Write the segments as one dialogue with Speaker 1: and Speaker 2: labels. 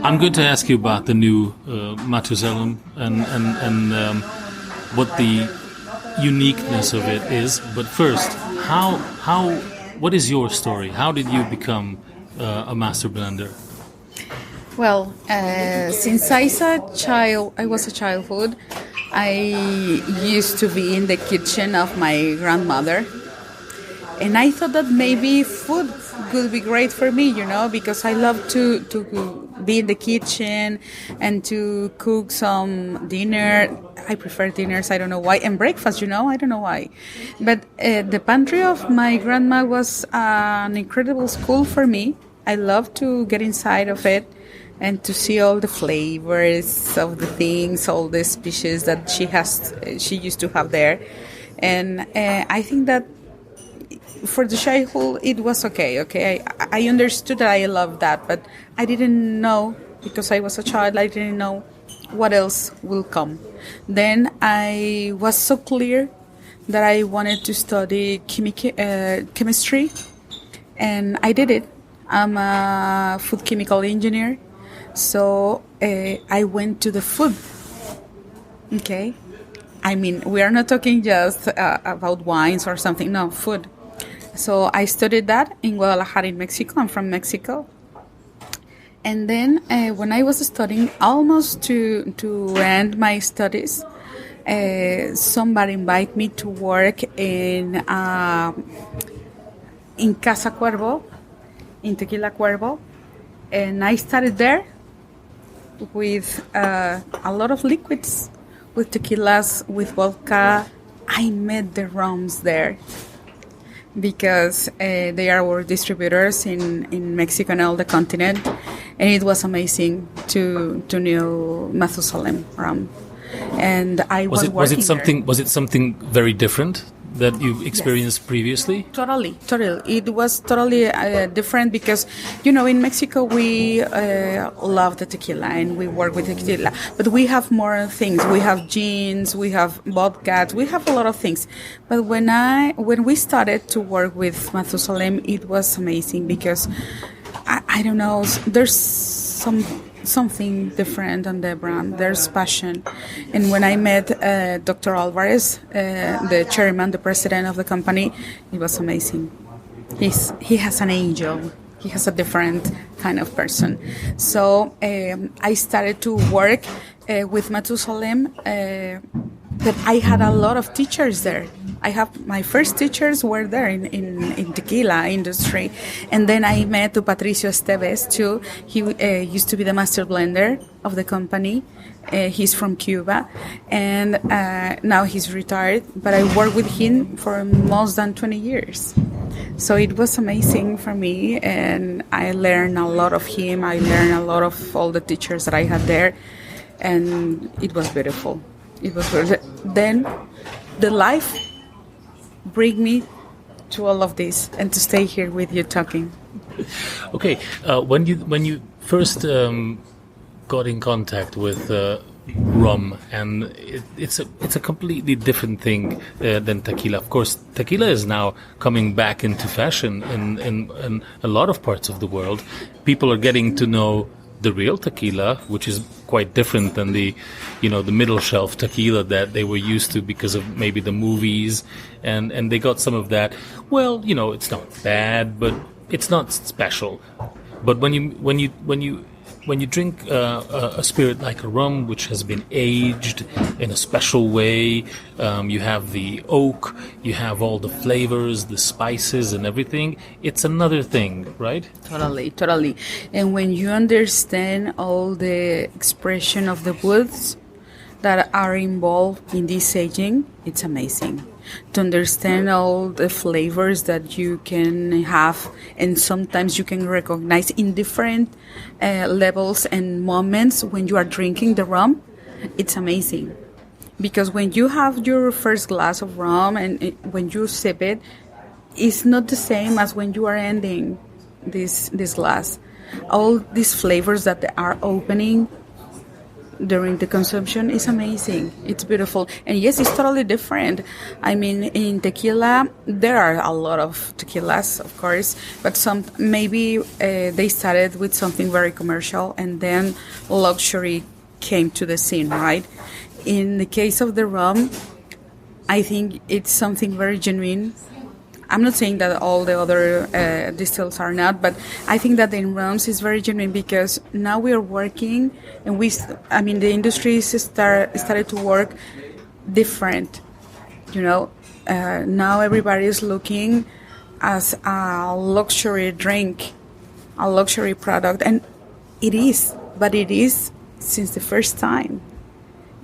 Speaker 1: I'm going to ask you about the new Matusalem and what the uniqueness of it is. But first, what is your story? How did you become a master blender?
Speaker 2: Well, since I was a childhood, I used to be in the kitchen of my grandmother. And I thought that maybe food could be great for me, because I love to be in the kitchen and to cook some dinner. I prefer dinners, I don't know why, and breakfast, I don't know why. But the pantry of my grandma was an incredible school for me. I love to get inside of it and to see all the flavors of the things, all the species that she used to have there. And I think that for the childhood, it was okay. I understood that I loved that, but I didn't know, because I was a child, I didn't know what else will come. Then I was so clear that I wanted to study chemistry, and I did it. I'm a food chemical engineer, so I went to the food. Okay? I mean, we are not talking just about wines or something, no, food. So I studied that in Guadalajara in Mexico. I'm from Mexico. And then when I was studying, almost to end my studies, somebody invited me to work in Casa Cuervo, in Tequila Cuervo. And I started there with a lot of liquids, with tequilas, with vodka. I met the rums there, because they are our distributors in Mexico and all the continent, and it was amazing to know Matusalem rum. And I was working
Speaker 1: Was it something very different that you experienced previously?
Speaker 2: Totally. It was totally different because, in Mexico we love the tequila and we work with tequila, but we have more things. We have gins, we have vodkas, we have a lot of things. But when we started to work with Matusalem, it was amazing because I don't know, there's something different on the brand. There's passion. And when I met Dr. Alvarez, the chairman, the president of the company, it was amazing. He has an angel. He has a different kind of person. So I started to work with Matusalem, but I had a lot of teachers there. My first teachers were there in tequila industry. And then I met Patricio Esteves too. He used to be the master blender of the company. He's from Cuba, and now he's retired, but I worked with him for more than 20 years. So it was amazing for me, and I learned a lot of him. I learned a lot of all the teachers that I had there, and it was beautiful. Then the life bring me to all of this and to stay here with you talking.
Speaker 1: Okay, when you first got in contact with rum, and it's a completely different thing than tequila. Of course, tequila is now coming back into fashion in a lot of parts of the world. People are getting to know the real tequila, which is quite different than the middle shelf tequila that they were used to because of maybe the movies, and they got some of that. Well, it's not bad, but it's not special. But when you drink a spirit like a rum, which has been aged in a special way, you have the oak, you have all the flavors, the spices and everything, it's another thing, right?
Speaker 2: Totally. And when you understand all the expression of the woods that are involved in this aging, it's amazing. To understand all the flavors that you can have, and sometimes you can recognize in different levels and moments when you are drinking the rum, it's amazing. Because when you have your first glass of rum and when you sip it, it's not the same as when you are ending this glass. All these flavors that are opening, during the consumption is amazing. It's beautiful. And yes, it's totally different. I mean, in tequila, there are a lot of tequilas, of course, but some maybe they started with something very commercial and then luxury came to the scene, right? In the case of the rum, I think it's something very genuine. I'm not saying that all the other distills are not, but I think that in rums is very genuine because now we are working and the industry started to work different, now everybody is looking as a luxury drink, a luxury product, and it is since the first time.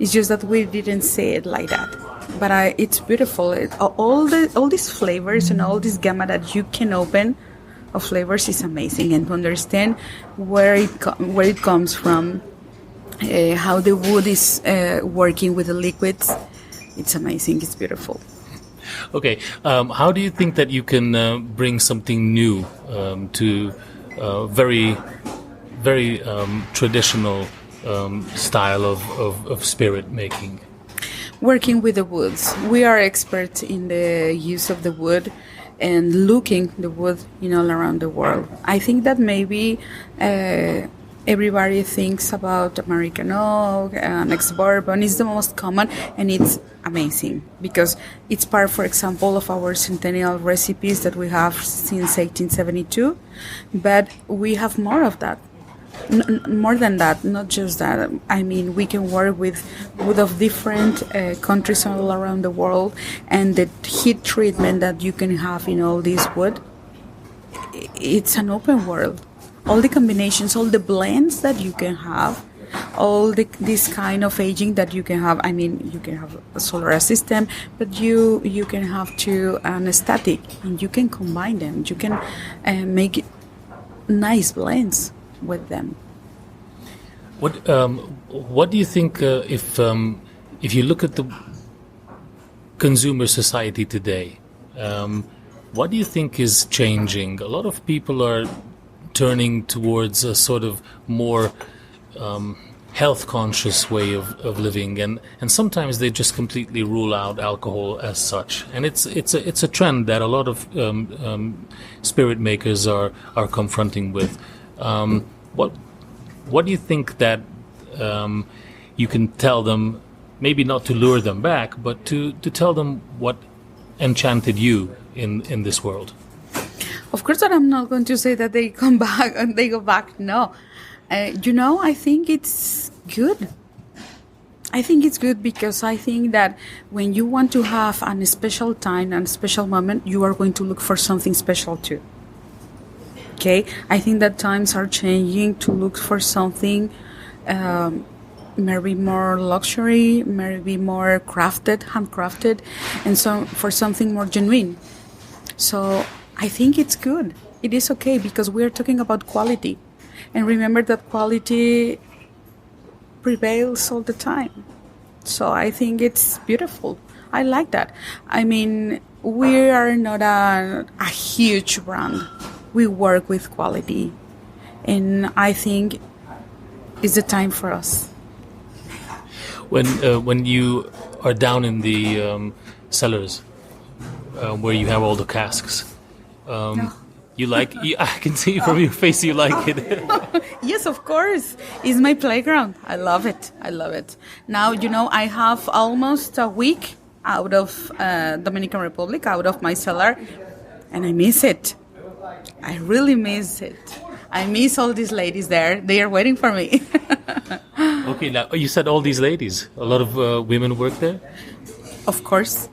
Speaker 2: It's just that we didn't say it like that. But it's beautiful. All these flavors and all this gamma that you can open of flavors is amazing, and to understand where it comes from, how the wood is working with the liquids, it's amazing. It's beautiful.
Speaker 1: Okay, how do you think that you can bring something new to very, very traditional style of spirit making?
Speaker 2: Working with the woods. We are experts in the use of the wood and looking the wood, around the world. I think that maybe everybody thinks about American oak and ex-bourbon is the most common, and it's amazing because it's part, for example, of our centennial recipes that we have since 1872, but we have more of that. More than that, not just that. I mean, we can work with wood of different countries all around the world, and the heat treatment that you can have in all this wood, it's an open world. All the combinations, all the blends that you can have, all this kind of aging that you can have. I mean, you can have a solar system, but you can have an static, and you can combine them. You can make nice blends with them.
Speaker 1: What do you think if you look at the consumer society today? What do you think is changing? A lot of people are turning towards a sort of more health conscious way of living, and sometimes they just completely rule out alcohol as such. And it's a trend that a lot of spirit makers are confronting with. What do you think that you can tell them, maybe not to lure them back, but to tell them what enchanted you in this world?
Speaker 2: Of course that I'm not going to say that they come back and they go back. No. I think it's good. I think it's good because I think that when you want to have a special time and a special moment, you are going to look for something special too. Okay? I think that times are changing to look for something maybe more luxury, maybe more handcrafted, and for something more genuine. So I think it's good. It is okay because we are talking about quality. And remember that quality prevails all the time. So I think it's beautiful. I like that. I mean, we are not a huge brand. We work with quality. And I think it's the time for us.
Speaker 1: When you are down in the cellars, where you have all the casks, I can see from your face you like it.
Speaker 2: Yes, of course. It's my playground. I love it. Now, I have almost a week out of Dominican Republic, out of my cellar, and I miss it. I really miss it. I miss all these ladies there. They are waiting for me.
Speaker 1: Okay, now you said all these ladies. A lot of women work there?
Speaker 2: Of course.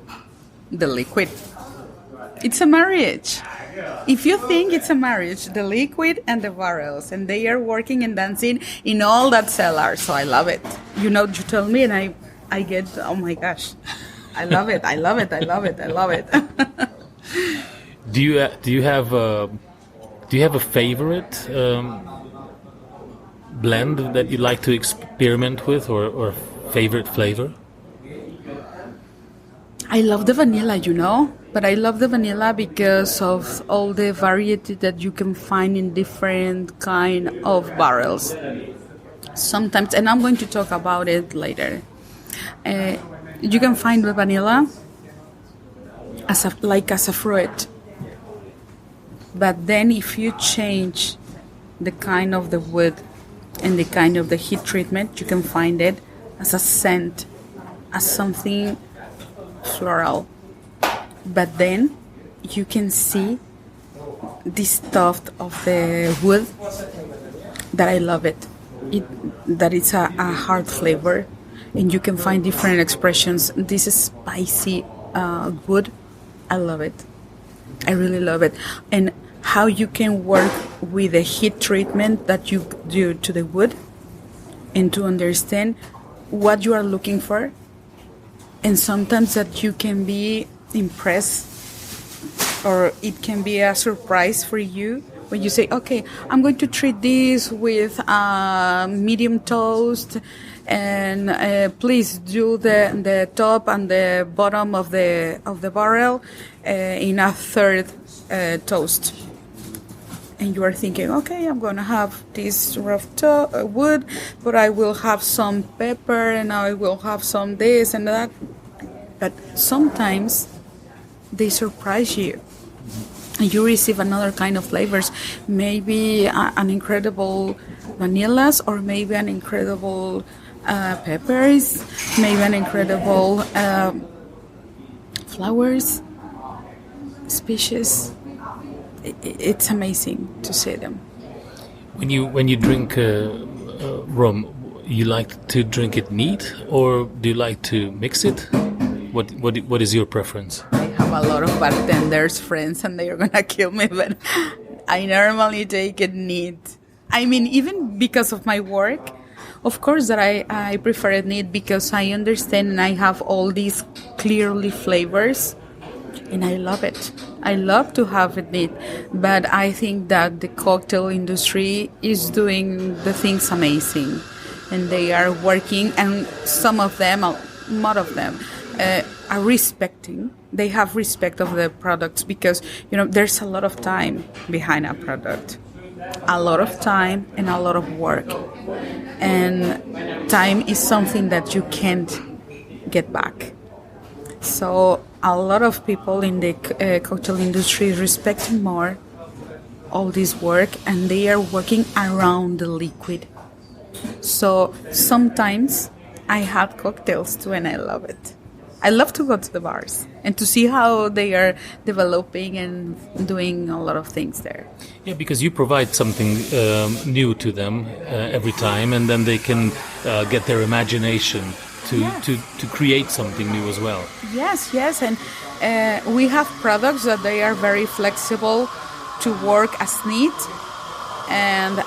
Speaker 2: The liquid. It's a marriage. If you think it's a marriage, the liquid and the barrels, and they are working and dancing in all that cellar, so I love it. You tell me and I get, oh my gosh, I love it.
Speaker 1: Do you have a favorite blend that you like to experiment with, or favorite flavor?
Speaker 2: I love the vanilla, but I love the vanilla because of all the variety that you can find in different kind of barrels. Sometimes, and I'm going to talk about it later, you can find the vanilla as a fruit. But then if you change the kind of the wood and the kind of the heat treatment, you can find it as a scent, as something floral. But then you can see this tuft of the wood that I love it. That it's a hard flavor, and you can find different expressions. This is spicy wood. I love it. I really love it. And how you can work with the heat treatment that you do to the wood, and to understand what you are looking for, and sometimes that you can be impressed, or it can be a surprise for you when you say, okay, I'm going to treat this with medium toast, and please do the top and the bottom of the barrel in a third toast. And you are thinking, okay, I'm going to have this rough wood, but I will have some pepper, and I will have some this and that. But sometimes they surprise you. And you receive another kind of flavors. Maybe an incredible vanillas, or maybe an incredible peppers, maybe an incredible flowers, species. It's amazing to see them.
Speaker 1: When you drink rum, you like to drink it neat, or do you like to mix it? What is your preference?
Speaker 2: I have a lot of bartenders friends, and they are gonna kill me, but I normally take it neat. I mean, even because of my work, of course that I prefer it neat, because I understand and I have all these clearly flavors, and I love it. I love to have it neat, but I think that the cocktail industry is doing the things amazing, and they are working, and some of them, a lot of them, are respecting. They have respect of the products, because there's a lot of time behind a product, a lot of time and a lot of work, and time is something that you can't get back. So a lot of people in the cocktail industry respect more all this work, and they are working around the liquid. So sometimes I have cocktails too, and I love it. I love to go to the bars and to see how they are developing and doing a lot of things there.
Speaker 1: Yeah, because you provide something new to them every time, and then they can get their imagination to create something new as well.
Speaker 2: Yes, and we have products that they are very flexible to work as neat. And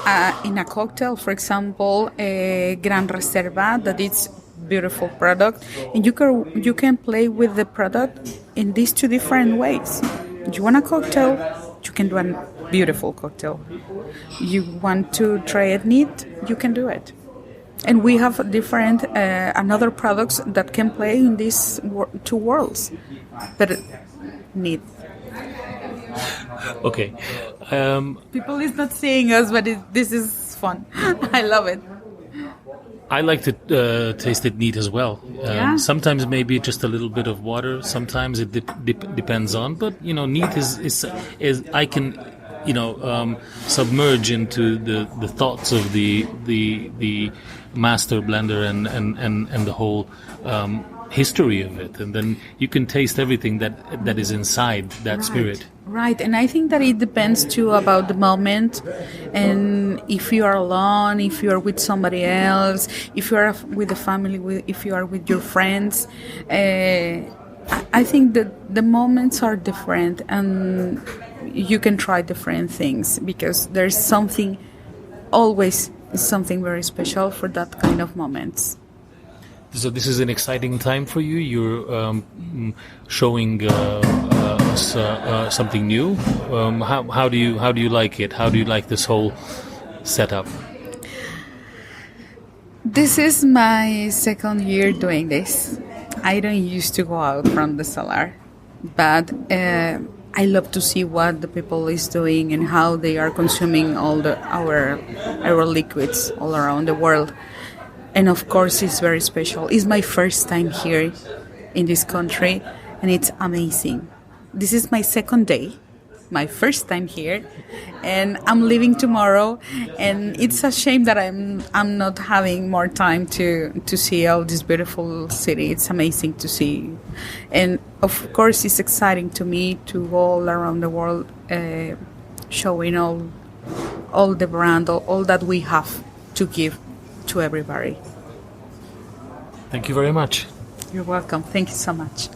Speaker 2: in a cocktail, for example, a Gran Reserva, that it's beautiful product, and you can play with the product in these two different ways. You want a cocktail, you can do a beautiful cocktail. You want to try it neat, you can do it. And we have different another products that can play in these two worlds, but neat.
Speaker 1: Okay.
Speaker 2: People is not seeing us, but this is fun. I love it.
Speaker 1: I like to taste it neat as well. Sometimes maybe just a little bit of water. Sometimes it depends on. But neat is I can submerge into the thoughts of the master blender and the whole history of it, and then you can taste everything that is inside that spirit.
Speaker 2: Right, and I think that it depends too about the moment, and if you are alone, if you are with somebody else, if you are with the family, if you are with your friends. I think that the moments are different, and you can try different things, because there's always something very special for that kind of moments.
Speaker 1: So this is an exciting time for you. You're showing us something new. How do you like it? How do you like this whole setup?
Speaker 2: This is my second year doing this. I don't used to go out from the cellar, but I love to see what the people is doing and how they are consuming all our liquids all around the world. And of course, it's very special. It's my first time here in this country, and it's amazing. This is my second day, my first time here, and I'm leaving tomorrow. And it's a shame that I'm not having more time to see all this beautiful city. It's amazing to see, and of course, it's exciting to me to go all around the world, showing all the brand, all that we have to give to everybody.
Speaker 1: Thank you very much.
Speaker 2: You're welcome. Thank you so much.